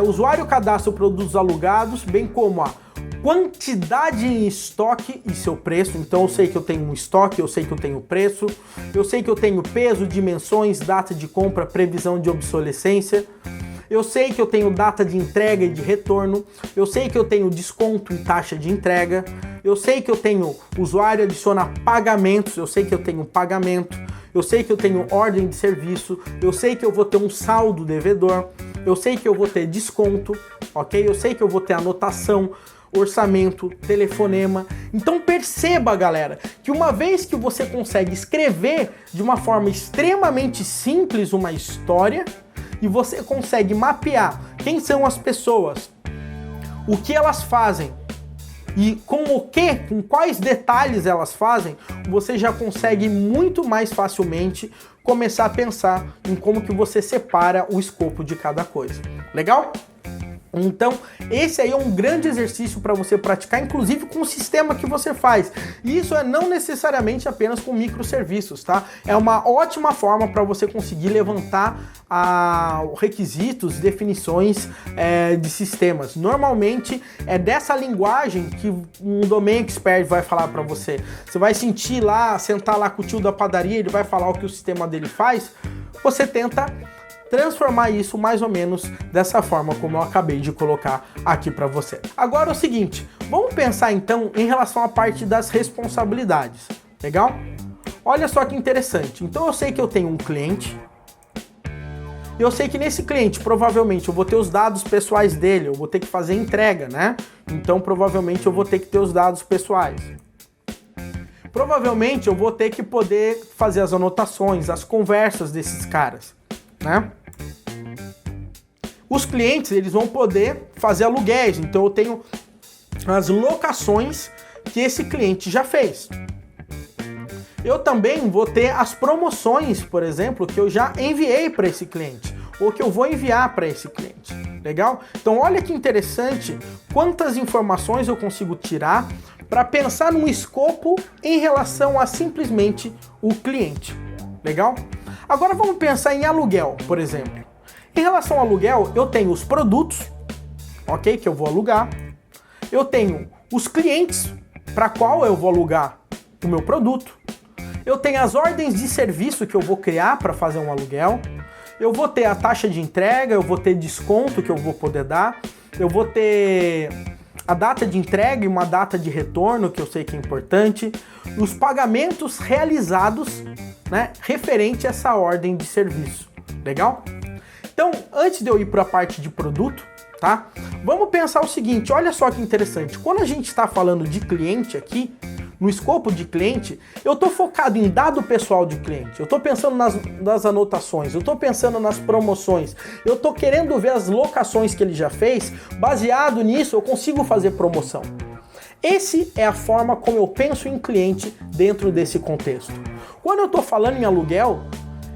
B: o usuário cadastra produtos alugados, bem como a quantidade em estoque e seu preço. Então eu sei que eu tenho um estoque, eu sei que eu tenho preço, eu sei que eu tenho peso, dimensões, data de compra, previsão de obsolescência. Eu sei que eu tenho data de entrega e de retorno, eu sei que eu tenho desconto e taxa de entrega, eu sei que eu tenho usuário adiciona pagamentos, eu sei que eu tenho pagamento, eu sei que eu tenho ordem de serviço, eu sei que eu vou ter um saldo devedor, eu sei que eu vou ter desconto, ok? Eu sei que eu vou ter anotação, orçamento, telefonema. Então perceba, galera, que uma vez que você consegue escrever de uma forma extremamente simples uma história, e você consegue mapear quem são as pessoas, o que elas fazem e com quais detalhes elas fazem, você já consegue muito mais facilmente começar a pensar em como que você separa o escopo de cada coisa. Legal? Então, esse aí é um grande exercício para você praticar, inclusive com o sistema que você faz. E isso não necessariamente apenas com microserviços, tá? É uma ótima forma para você conseguir levantar requisitos, definições de sistemas. Normalmente é dessa linguagem que um domain expert vai falar para você. Você vai sentar lá com o tio da padaria, ele vai falar o que o sistema dele faz. Você tenta transformar isso mais ou menos dessa forma como eu acabei de colocar aqui para você. Agora é o seguinte, vamos pensar então em relação à parte das responsabilidades, legal? Olha só que interessante, então eu sei que eu tenho um cliente, eu sei que nesse cliente provavelmente eu vou ter os dados pessoais dele, eu vou ter que fazer entrega, né? Então provavelmente eu vou ter que ter os dados pessoais. Provavelmente eu vou ter que poder fazer as anotações, as conversas desses caras, né? Os clientes, eles vão poder fazer aluguéis, então eu tenho as locações que esse cliente já fez. Eu também vou ter as promoções, por exemplo, que eu já enviei para esse cliente, ou que eu vou enviar para esse cliente. Legal? Então olha que interessante quantas informações eu consigo tirar para pensar num escopo em relação a simplesmente o cliente. Legal? Agora vamos pensar em aluguel, por exemplo. Em relação ao aluguel, eu tenho os produtos, ok, que eu vou alugar. Eu tenho os clientes para qual eu vou alugar o meu produto. Eu tenho as ordens de serviço que eu vou criar para fazer um aluguel. Eu vou ter a taxa de entrega, eu vou ter desconto que eu vou poder dar. Eu vou ter a data de entrega e uma data de retorno, que eu sei que é importante. Os pagamentos realizados, né, referente a essa ordem de serviço. Legal? Então, antes de eu ir para a parte de produto, tá? Vamos pensar o seguinte, olha só que interessante. Quando a gente está falando de cliente aqui, no escopo de cliente, eu estou focado em dado pessoal de cliente, eu estou pensando nas anotações, eu estou pensando nas promoções, eu estou querendo ver as locações que ele já fez, baseado nisso eu consigo fazer promoção. Essa é a forma como eu penso em cliente dentro desse contexto. Quando eu estou falando em aluguel,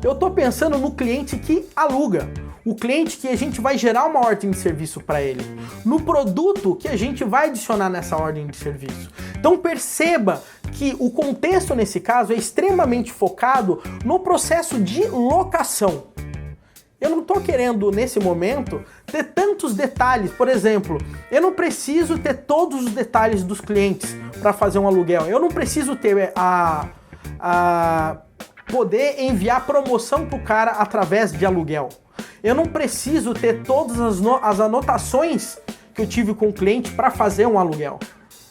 B: eu estou pensando no cliente que aluga, o cliente que a gente vai gerar uma ordem de serviço para ele, no produto que a gente vai adicionar nessa ordem de serviço. Então perceba que o contexto nesse caso é extremamente focado no processo de locação. Eu não estou querendo, nesse momento, ter tantos detalhes. Por exemplo, eu não preciso ter todos os detalhes dos clientes para fazer um aluguel. Eu não preciso ter poder enviar promoção para o cara através de aluguel. Eu não preciso ter todas as anotações que eu tive com o cliente para fazer um aluguel.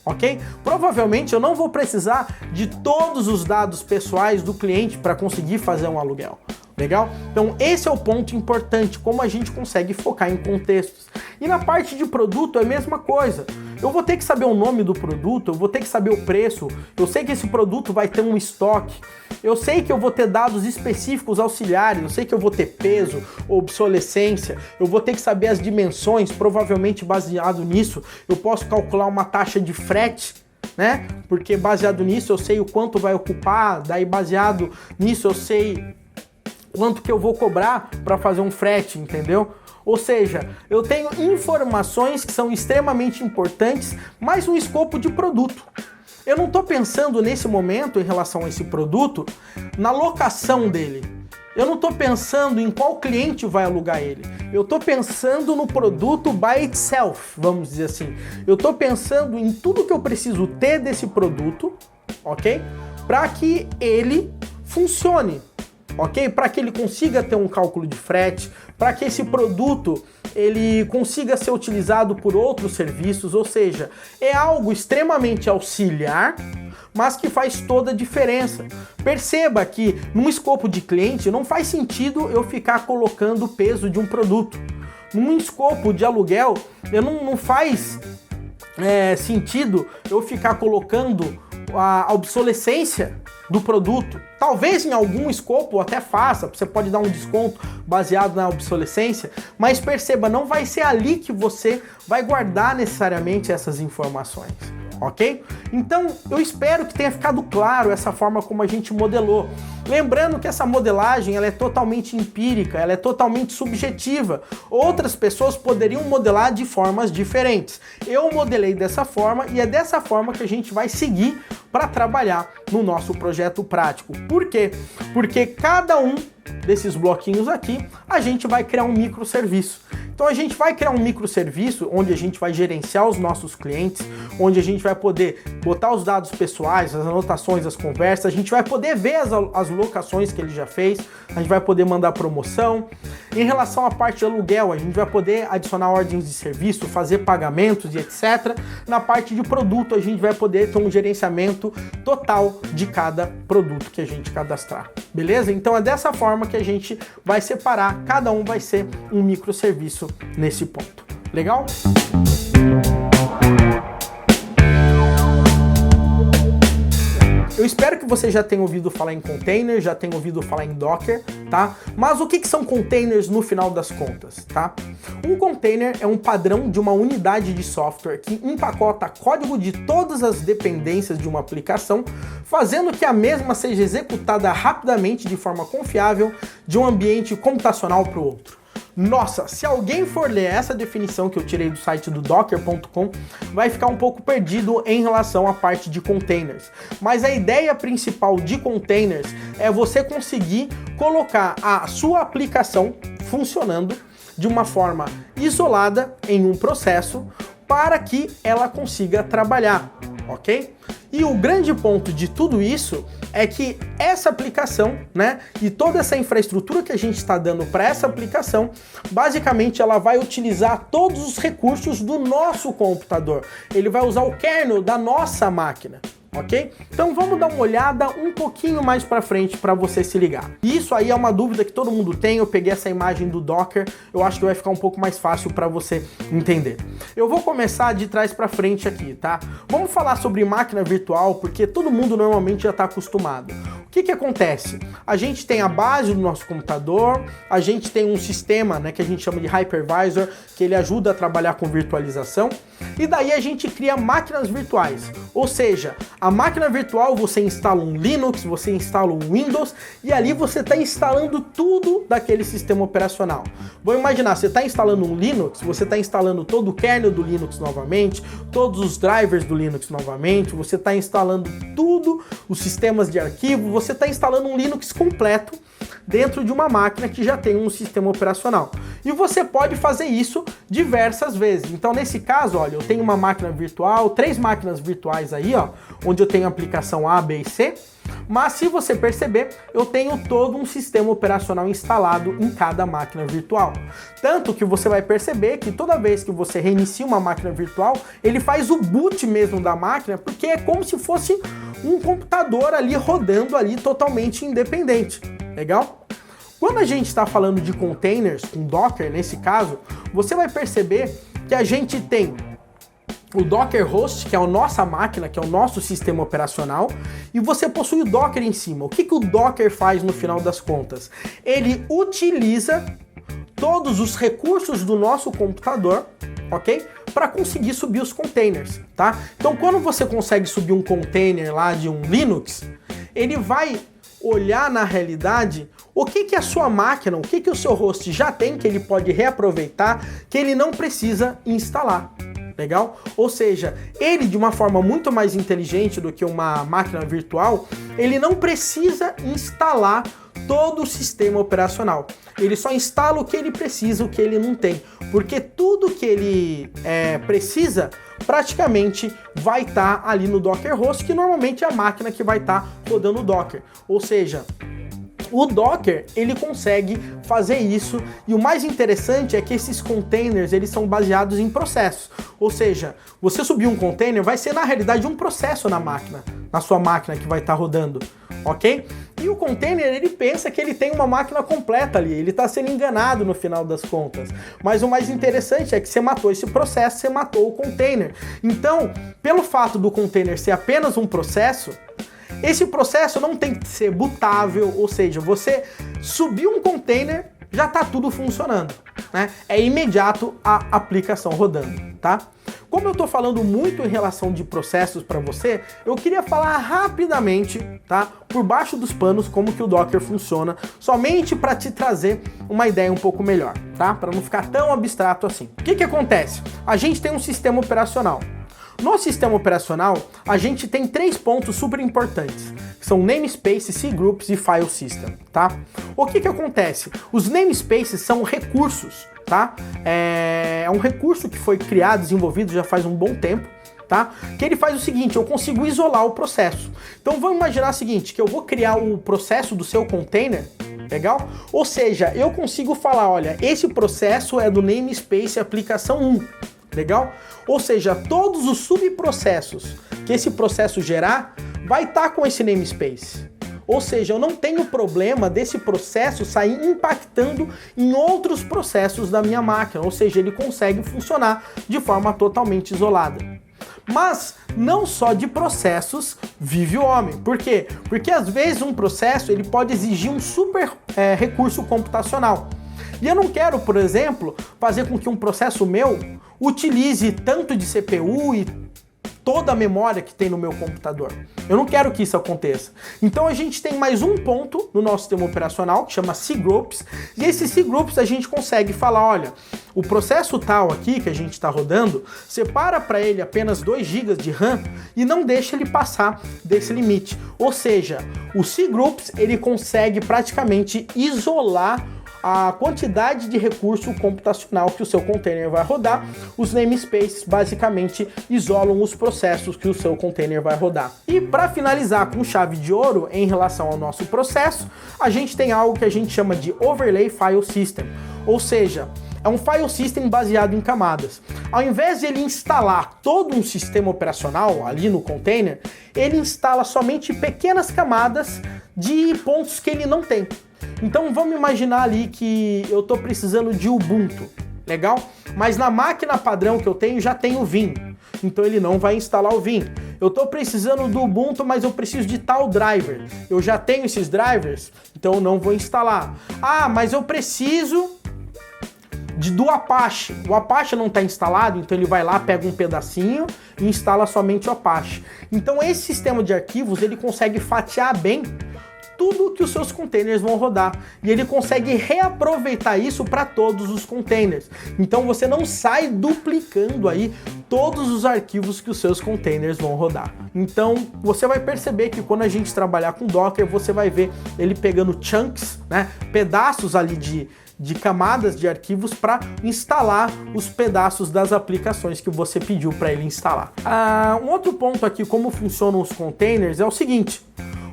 B: Ok? Provavelmente eu não vou precisar de todos os dados pessoais do cliente para conseguir fazer um aluguel. Legal? Então esse é o ponto importante, como a gente consegue focar em contextos. E na parte de produto é a mesma coisa. Eu vou ter que saber o nome do produto, eu vou ter que saber o preço, eu sei que esse produto vai ter um estoque, eu sei que eu vou ter dados específicos auxiliares, eu sei que eu vou ter peso, obsolescência, eu vou ter que saber as dimensões, provavelmente baseado nisso, eu posso calcular uma taxa de frete, né? Porque baseado nisso eu sei o quanto vai ocupar, daí baseado nisso eu sei quanto que eu vou cobrar para fazer um frete, entendeu? Ou seja, eu tenho informações que são extremamente importantes, mas no escopo de produto. Eu não estou pensando nesse momento, em relação a esse produto, na locação dele. Eu não estou pensando em qual cliente vai alugar ele. Eu estou pensando no produto by itself, vamos dizer assim. Eu estou pensando em tudo que eu preciso ter desse produto, ok? Para que ele funcione. Ok? Para que ele consiga ter um cálculo de frete, para que esse produto ele consiga ser utilizado por outros serviços, ou seja, é algo extremamente auxiliar, mas que faz toda a diferença. Perceba que num escopo de cliente não faz sentido eu ficar colocando o peso de um produto. Num escopo de aluguel, não faz sentido eu ficar colocando a obsolescência do produto. Talvez em algum escopo até faça, você pode dar um desconto baseado na obsolescência, mas perceba, não vai ser ali que você vai guardar necessariamente essas informações, ok? Então, eu espero que tenha ficado claro essa forma como a gente modelou. Lembrando que essa modelagem ela é totalmente empírica, ela é totalmente subjetiva. Outras pessoas poderiam modelar de formas diferentes. Eu modelei dessa forma e é dessa forma que a gente vai seguir para trabalhar no nosso projeto prático. Por quê? Porque cada um desses bloquinhos aqui, a gente vai criar um microserviço. Então a gente vai criar um microserviço onde a gente vai gerenciar os nossos clientes, onde a gente vai poder botar os dados pessoais, as anotações, as conversas, a gente vai poder ver as locações que ele já fez, a gente vai poder mandar promoção. Em relação à parte de aluguel, a gente vai poder adicionar ordens de serviço, fazer pagamentos e etc. Na parte de produto, a gente vai poder ter um gerenciamento total de cada produto que a gente cadastrar. Beleza? Então é dessa forma que a gente vai separar, cada um vai ser um microserviço nesse ponto. Legal? Eu espero que você já tenha ouvido falar em containers, já tenha ouvido falar em Docker, tá? Mas o que são containers no final das contas, tá? Um container é um padrão de uma unidade de software que empacota código de todas as dependências de uma aplicação, fazendo que a mesma seja executada rapidamente de forma confiável de um ambiente computacional para o outro. Nossa, se alguém for ler essa definição que eu tirei do site do docker.com, vai ficar um pouco perdido em relação à parte de containers. Mas a ideia principal de containers é você conseguir colocar a sua aplicação funcionando de uma forma isolada em um processo para que ela consiga trabalhar, ok? E o grande ponto de tudo isso é que essa aplicação, né, e toda essa infraestrutura que a gente está dando para essa aplicação, basicamente ela vai utilizar todos os recursos do nosso computador. Ele vai usar o kernel da nossa máquina, ok? Então vamos dar uma olhada um pouquinho mais para frente para você se ligar. Isso aí é uma dúvida que todo mundo tem, eu peguei essa imagem do Docker, eu acho que vai ficar um pouco mais fácil para você entender. Eu vou começar de trás para frente aqui, tá? Vamos falar sobre máquina virtual, porque todo mundo normalmente já está acostumado. O que acontece? A gente tem a base do nosso computador, a gente tem um sistema, né, que a gente chama de hypervisor, que ele ajuda a trabalhar com virtualização, e daí a gente cria máquinas virtuais. Ou seja, a máquina virtual você instala um Linux, você instala um Windows, e ali você está instalando tudo daquele sistema operacional. Vamos imaginar, você está instalando um Linux, você está instalando todo o kernel do Linux novamente, todos os drivers do Linux novamente, você está instalando tudo, os sistemas de arquivo, você está instalando um Linux completo dentro de uma máquina que já tem um sistema operacional. E você pode fazer isso diversas vezes. Então, nesse caso, olha, eu tenho uma máquina virtual, 3 máquinas virtuais aí, ó, onde eu tenho a aplicação A, B e C. Mas se você perceber, eu tenho todo um sistema operacional instalado em cada máquina virtual. Tanto que você vai perceber que toda vez que você reinicia uma máquina virtual, ele faz o boot mesmo da máquina, porque é como se fosse um computador ali rodando ali totalmente independente. Legal? Quando a gente está falando de containers, com Docker nesse caso, você vai perceber que a gente tem o Docker Host, que é a nossa máquina, que é o nosso sistema operacional, e você possui o Docker em cima. O que o Docker faz no final das contas? Ele utiliza todos os recursos do nosso computador, ok? Para conseguir subir os containers, tá? Então, quando você consegue subir um container lá de um Linux, ele vai olhar na realidade o que a sua máquina, o que o seu host já tem, que ele pode reaproveitar, que ele não precisa instalar. Legal? Ou seja, ele de uma forma muito mais inteligente do que uma máquina virtual, ele não precisa instalar todo o sistema operacional. Ele só instala o que ele precisa, o que ele não tem. Porque tudo que ele precisa, praticamente vai estar ali no Docker Host, que normalmente é a máquina que vai estar rodando o Docker. Ou seja, o Docker, ele consegue fazer isso, e o mais interessante é que esses containers, eles são baseados em processos. Ou seja, você subir um container vai ser na realidade um processo na máquina, na sua máquina que vai estar rodando, ok? E o container, ele pensa que ele tem uma máquina completa ali, ele está sendo enganado no final das contas. Mas o mais interessante é que você matou esse processo, você matou o container. Então, pelo fato do container ser apenas um processo, esse processo não tem que ser bootável, ou seja, você subiu um container, já está tudo funcionando, né? É imediato a aplicação rodando, tá? Como eu estou falando muito em relação de processos para você, eu queria falar rapidamente, tá? Por baixo dos panos, como que o Docker funciona, somente para te trazer uma ideia um pouco melhor, tá? Para não ficar tão abstrato assim. O que acontece? A gente tem um sistema operacional. No sistema operacional, a gente tem 3 pontos super importantes, que são namespace, cgroups e file system, tá? O que acontece? Os namespaces são recursos, tá? É um recurso que foi criado, desenvolvido já faz um bom tempo, tá? Que ele faz o seguinte, eu consigo isolar o processo. Então vamos imaginar o seguinte, que eu vou criar o processo do seu container, legal? Ou seja, eu consigo falar, olha, esse processo é do namespace aplicação 1. Legal? Ou seja, todos os subprocessos que esse processo gerar vai estar com esse namespace. Ou seja, eu não tenho problema desse processo sair impactando em outros processos da minha máquina. Ou seja, ele consegue funcionar de forma totalmente isolada. Mas não só de processos vive o homem. Por quê? Porque às vezes um processo ele pode exigir um super recurso computacional. E eu não quero, por exemplo, fazer com que um processo meu utilize tanto de CPU e toda a memória que tem no meu computador. Eu não quero que isso aconteça. Então a gente tem mais um ponto no nosso sistema operacional que chama cgroups, e esses cgroups a gente consegue falar, olha, o processo tal aqui que a gente está rodando, separa para ele apenas 2 GB de RAM e não deixa ele passar desse limite. Ou seja, o cgroups ele consegue praticamente isolar a quantidade de recurso computacional que o seu container vai rodar. Os namespaces basicamente isolam os processos que o seu container vai rodar. E para finalizar com chave de ouro em relação ao nosso processo, a gente tem algo que a gente chama de Overlay File System, ou seja, é um file system baseado em camadas. Ao invés de ele instalar todo um sistema operacional ali no container, ele instala somente pequenas camadas de pontos que ele não tem. Então vamos imaginar ali que eu estou precisando de Ubuntu, legal? Mas na máquina padrão que eu tenho já tem o Vim, então ele não vai instalar o Vim. Eu estou precisando do Ubuntu, mas eu preciso de tal driver. Eu já tenho esses drivers, então eu não vou instalar. Ah, mas eu preciso do Apache. O Apache não está instalado, então ele vai lá, pega um pedacinho e instala somente o Apache. Então esse sistema de arquivos, ele consegue fatiar bem tudo que os seus containers vão rodar. E ele consegue reaproveitar isso para todos os containers. Então você não sai duplicando aí todos os arquivos que os seus containers vão rodar. Então você vai perceber que quando a gente trabalhar com Docker, você vai ver ele pegando chunks, né, pedaços ali de camadas de arquivos para instalar os pedaços das aplicações que você pediu para ele instalar. Um outro ponto aqui, como funcionam os containers, é o seguinte.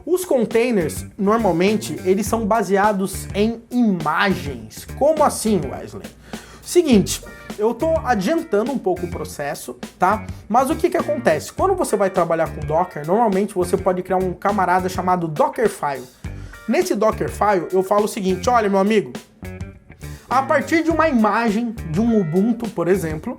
B: Os containers, normalmente, eles são baseados em imagens. Como assim, Wesley? Seguinte, eu estou adiantando um pouco o processo, tá? Mas o que acontece? Quando você vai trabalhar com Docker, normalmente você pode criar um camarada chamado Dockerfile. Nesse Dockerfile, eu falo o seguinte, olha, meu amigo, a partir de uma imagem de um Ubuntu, por exemplo,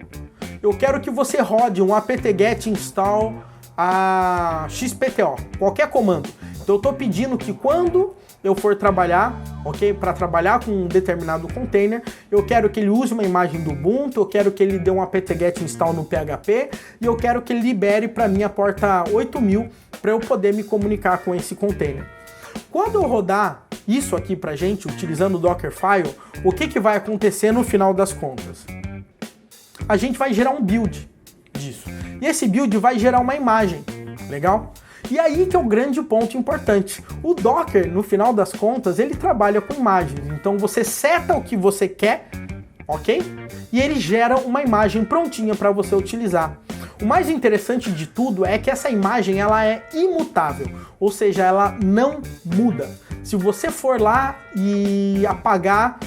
B: eu quero que você rode um apt-get install a XPTO, qualquer comando. Então eu estou pedindo que quando eu for trabalhar, ok, para trabalhar com um determinado container, eu quero que ele use uma imagem do Ubuntu, eu quero que ele dê um apt-get install no PHP e eu quero que ele libere para mim a porta 8000 para eu poder me comunicar com esse container. Quando eu rodar isso aqui pra gente, utilizando o Dockerfile, o que vai acontecer no final das contas? A gente vai gerar um build disso. E esse build vai gerar uma imagem, legal? E aí que é o grande ponto importante. O Docker, no final das contas, ele trabalha com imagens. Então você seta o que você quer, ok? E ele gera uma imagem prontinha para você utilizar. O mais interessante de tudo é que essa imagem ela é imutável, ou seja, ela não muda. Se você for lá e apagar,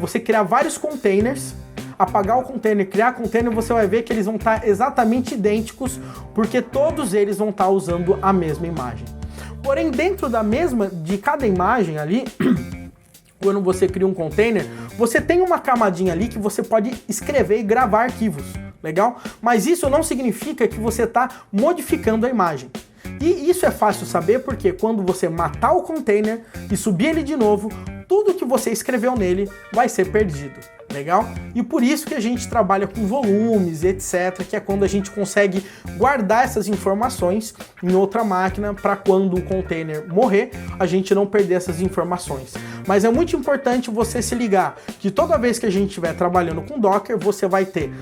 B: você criar vários containers, apagar o container, criar container, você vai ver que eles vão estar exatamente idênticos, porque todos eles vão estar usando a mesma imagem. Porém, dentro de cada imagem ali, quando você cria um container, você tem uma camadinha ali que você pode escrever e gravar arquivos, legal? Mas isso não significa que você está modificando a imagem. E isso é fácil saber porque quando você matar o container e subir ele de novo, tudo que você escreveu nele vai ser perdido. Legal? E por isso que a gente trabalha com volumes, etc, que é quando a gente consegue guardar essas informações em outra máquina para quando o container morrer, a gente não perder essas informações. Mas é muito importante você se ligar que toda vez que a gente estiver trabalhando com Docker, você vai ter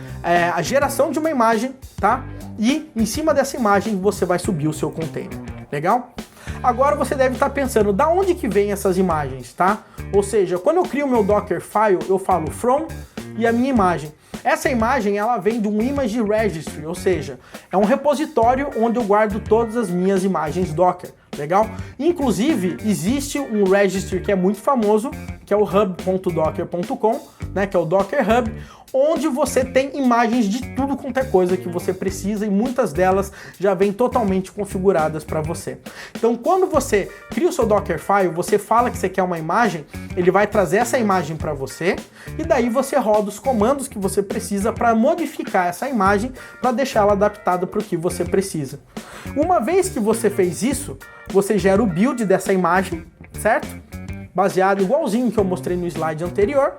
B: a geração de uma imagem, tá? E em cima dessa imagem você vai subir o seu container. Legal? Agora você deve estar pensando, da onde que vem essas imagens, tá? Ou seja, quando eu crio o meu Dockerfile, eu falo from e a minha imagem. Essa imagem, ela vem de um image registry, ou seja, é um repositório onde eu guardo todas as minhas imagens Docker, legal? Inclusive, existe um registry que é muito famoso, que é o hub.docker.com, né, que é o Docker Hub, onde você tem imagens de tudo quanto é coisa que você precisa e muitas delas já vêm totalmente configuradas para você. Então, quando você cria o seu Dockerfile, você fala que você quer uma imagem, ele vai trazer essa imagem para você e daí você roda os comandos que você precisa para modificar essa imagem para deixá-la adaptada para o que você precisa. Uma vez que você fez isso, você gera o build dessa imagem, certo? Baseado igualzinho que eu mostrei no slide anterior.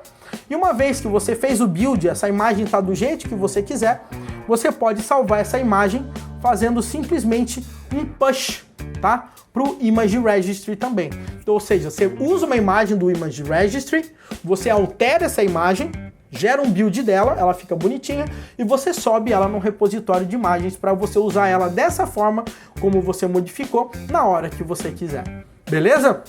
B: E uma vez que você fez o build, essa imagem está do jeito que você quiser, você pode salvar essa imagem fazendo simplesmente um push, tá? Para o Image Registry também. Então, ou seja, você usa uma imagem do Image Registry, você altera essa imagem, gera um build dela, ela fica bonitinha e você sobe ela no repositório de imagens para você usar ela dessa forma como você modificou na hora que você quiser. Beleza?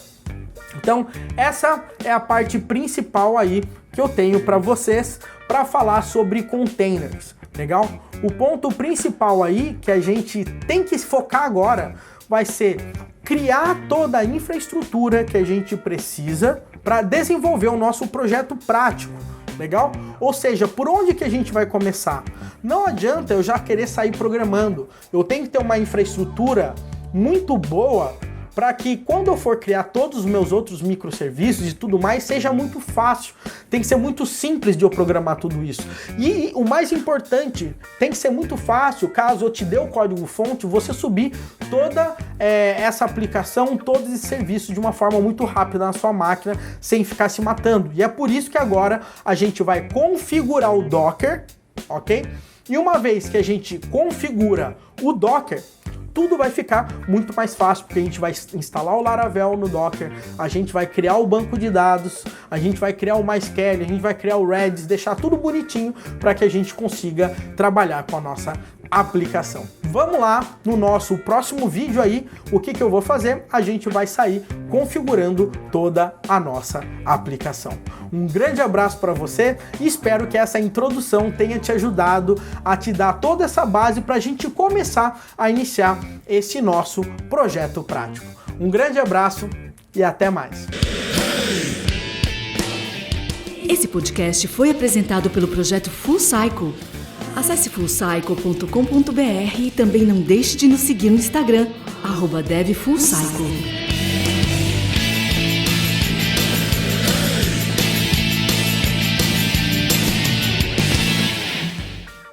B: Então, essa é a parte principal aí que eu tenho para vocês para falar sobre containers, legal? O ponto principal aí que a gente tem que focar agora vai ser criar toda a infraestrutura que a gente precisa para desenvolver o nosso projeto prático, Legal? Ou seja, por onde que a gente vai começar? Não adianta eu já querer sair programando. Eu tenho que ter uma infraestrutura muito boa para que quando eu for criar todos os meus outros microserviços e tudo mais, seja muito fácil. Tem que ser muito simples de eu programar tudo isso. E o mais importante, tem que ser muito fácil, caso eu te dê o código-fonte, você subir toda essa aplicação, todos esses serviços de uma forma muito rápida na sua máquina, sem ficar se matando. E é por isso que agora a gente vai configurar o Docker, ok? E uma vez que a gente configura o Docker, tudo vai ficar muito mais fácil, porque a gente vai instalar o Laravel no Docker, a gente vai criar o banco de dados, a gente vai criar o MySQL, a gente vai criar o Redis, deixar tudo bonitinho para que a gente consiga trabalhar com a nossa aplicação. Vamos lá no nosso próximo vídeo aí, o que eu vou fazer? A gente vai sair configurando toda a nossa aplicação. Um grande abraço para você e espero que essa introdução tenha te ajudado a te dar toda essa base para a gente começar a iniciar esse nosso projeto prático. Um grande abraço e até mais.
A: Esse podcast foi apresentado pelo projeto Full Cycle. Acesse fullcycle.com.br e também não deixe de nos seguir no Instagram, @devfullcycle.